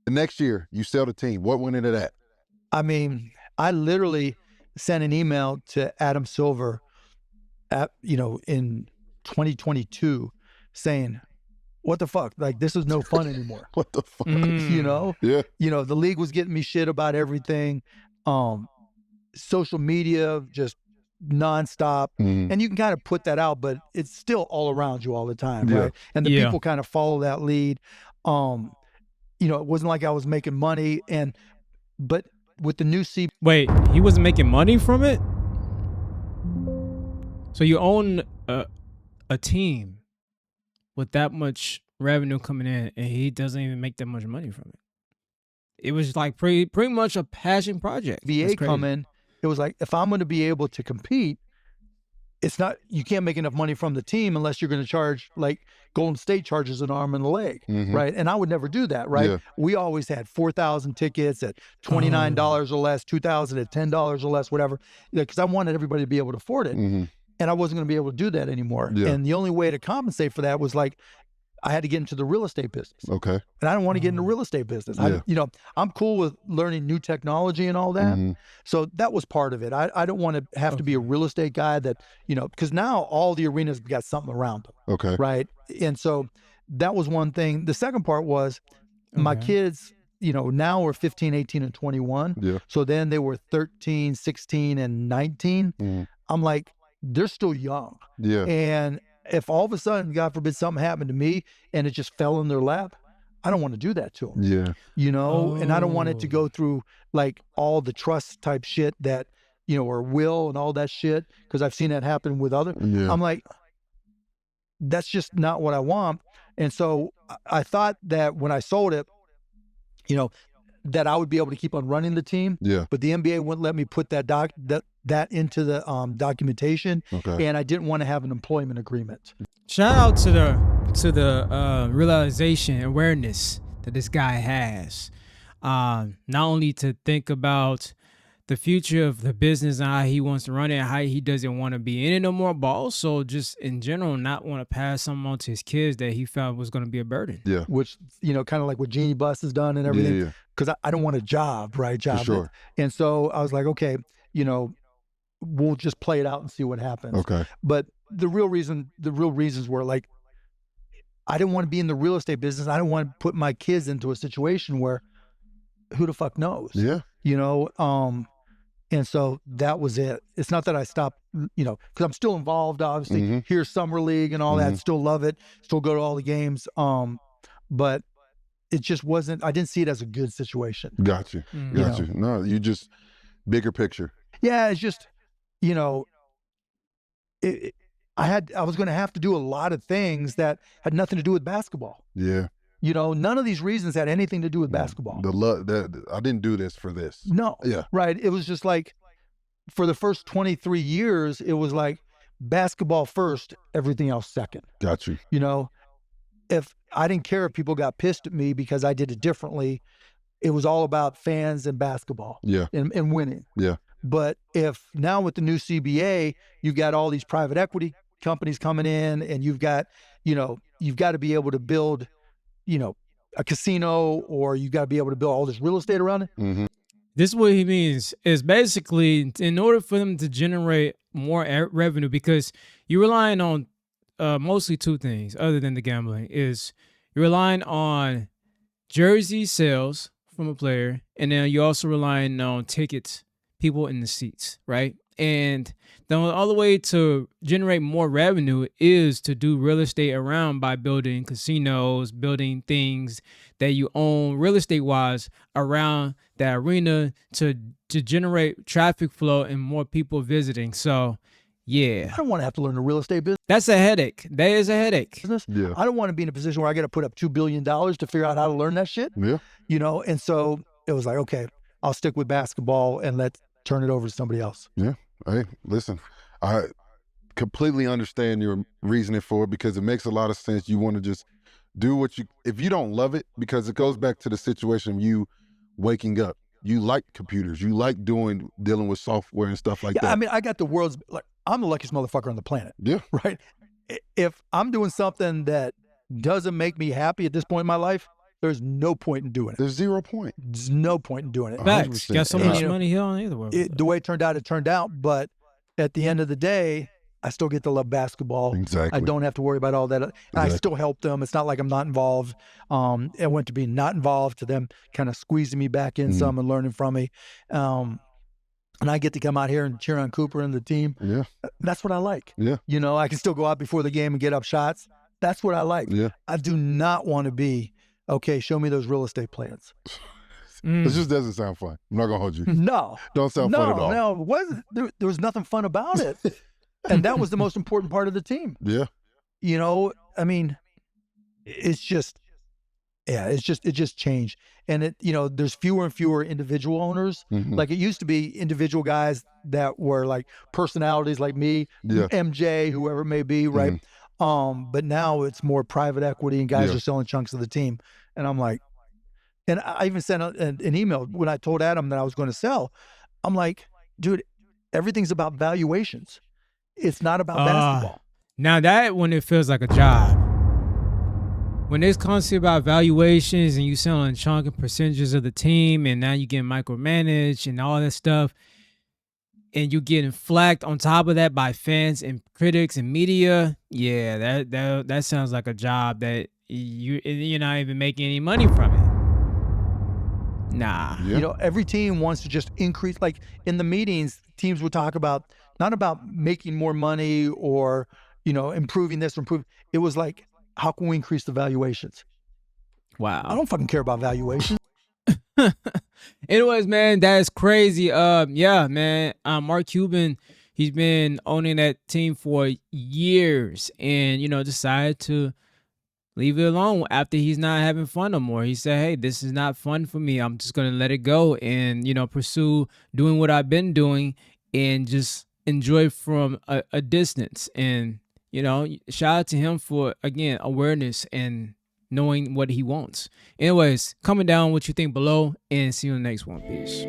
The next year, you sell the team. What went into that? I mean, I literally sent an email to Adam Silver in 2022 saying, what the fuck? Like, this is no fun anymore. What the fuck? You know? Yeah. You know, the league was getting me shit about everything. Social media, just nonstop. And you can kind of put that out, but it's still all around you all the time, right? And the people kind of follow that lead. You know, it wasn't like I was making money. But with the new Wait, he wasn't making money from it? So you own a team with that much revenue coming in, and he doesn't even make that much money from it. It was like pretty much a passion project. VA come in, it was like, if I'm going to be able to compete, it's not, you can't make enough money from the team unless you're going to charge, like Golden State charges an arm and a leg, right? And I would never do that, right? We always had 4,000 tickets at $29 or less, 2,000 at $10 or less, whatever, because I wanted everybody to be able to afford it. And I wasn't going to be able to do that anymore. And the only way to compensate for that was like, I had to get into the real estate business. Okay. And I don't want to get into real estate business. You know, I'm cool with learning new technology and all that. So that was part of it. I don't want to have to be a real estate guy that, you know, because now all the arenas got something around them. Okay. Right. And so that was one thing. The second part was my kids, you know, now are 15, 18, and 21. So then they were 13, 16, and 19. I'm like, they're still young. And if all of a sudden, God forbid, something happened to me and it just fell in their lap, I don't want to do that to them. You know, and I don't want it to go through like all the trust type shit that, you know, or will and all that shit, because I've seen that happen with other. I'm like, that's just not what I want. And so I thought that when I sold it, you know, that I would be able to keep on running the team. But the NBA wouldn't let me put that into the documentation. And I didn't want to have an employment agreement. Shout out to the realization, awareness that this guy has. Not only to think about the future of the business and how he wants to run it, how he doesn't want to be in it no more, but also just in general not want to pass something on to his kids that he felt was going to be a burden. Which, you know, kind of like what Jeannie Buss has done and everything. Because I don't want a job, right? For sure. And so I was like, okay, you know, we'll just play it out and see what happens. But the real reasons were like, I didn't want to be in the real estate business. I didn't want to put my kids into a situation where who the fuck knows? You know, and so that was it. It's not that I stopped, you know, because I'm still involved, obviously. Here's Summer League and all that. Still love it. Still go to all the games. But it just wasn't, I didn't see it as a good situation. Got you. No, you just, bigger picture. Yeah, it's just, you know, I was going to have to do a lot of things that had nothing to do with basketball. You know, none of these reasons had anything to do with basketball. I didn't do this for this. No. Right. It was just like, for the first 23 years, it was like basketball first, everything else second. Got you. You know, if I didn't care if people got pissed at me because I did it differently, it was all about fans and basketball and winning. But if now with the new CBA, you've got all these private equity companies coming in and you've got, you know, you've got to be able to build, you know, a casino, or you got to be able to build all this real estate around it. This is what he means is basically in order for them to generate more revenue, because you're relying on mostly two things other than the gambling, is you're relying on jersey sales from a player, and then you're also relying on tickets, people in the seats, right? And the other way to generate more revenue is to do real estate around by building casinos, building things that you own real estate wise around that arena to generate traffic flow and more people visiting. So, yeah. I don't want to have to learn the real estate business. That's a headache. That is a headache. I don't want to be in a position where I got to put up $2 billion to figure out how to learn that shit. You know, and so it was like, okay, I'll stick with basketball and let's turn it over to somebody else. Hey, listen, I completely understand your reasoning for it, because it makes a lot of sense. You want to just do if you don't love it, because it goes back to the situation of you waking up. You like computers. You like dealing with software and stuff like that. I mean, I got the world's, like, I'm the luckiest motherfucker on the planet. Right? If I'm doing something that doesn't make me happy at this point in my life, there's no point in doing it. There's 0 point. There's no point in doing it. Facts. Got so much And, money here on either way. The way it turned out. But at the end of the day, I still get to love basketball. Exactly. I don't have to worry about all that. I still help them. It's not like I'm not involved. It went to being not involved to them kind of squeezing me back in some and learning from me. And I get to come out here and cheer on Cooper and the team. Yeah. That's what I like. Yeah. You know, I can still go out before the game and get up shots. That's what I like. Yeah. I do not want to be, okay, show me those real estate plans. It just doesn't sound fun. I'm not going to hold you. No. Don't sound fun at all. No, it wasn't. There was nothing fun about it. And that was the most important part of the team. Yeah. You know, I mean, it just changed. And it, you know, there's fewer and fewer individual owners. Like it used to be individual guys that were like personalities like me, MJ, whoever it may be, right? But now it's more private equity and guys are selling chunks of the team. And I'm like, and I even sent an email when I told Adam that I was going to sell. I'm like, dude, everything's about valuations. It's not about basketball. Now that when it feels like a job. When it's constantly about valuations and you selling chunk and percentages of the team and now you getting micromanaged and all that stuff and you're getting flacked on top of that by fans and critics and media, yeah, that sounds like a job that you're not even making any money from it. Nah. Yeah. You know, every team wants to just increase. Like in the meetings, teams would talk about not about making more money or, you know, improving this or improving. It was like, how can we increase the valuations? Wow. I don't fucking care about valuations. Anyways, man, that is crazy. Yeah, man. Mark Cuban, he's been owning that team for years and, you know, decided to leave it alone after he's not having fun no more. He said, hey, this is not fun for me. I'm just going to let it go and, you know, pursue doing what I've been doing and just enjoy from a distance. And, you know, shout out to him for, again, awareness and knowing what he wants. Anyways, comment down what you think below and see you in the next one. Peace.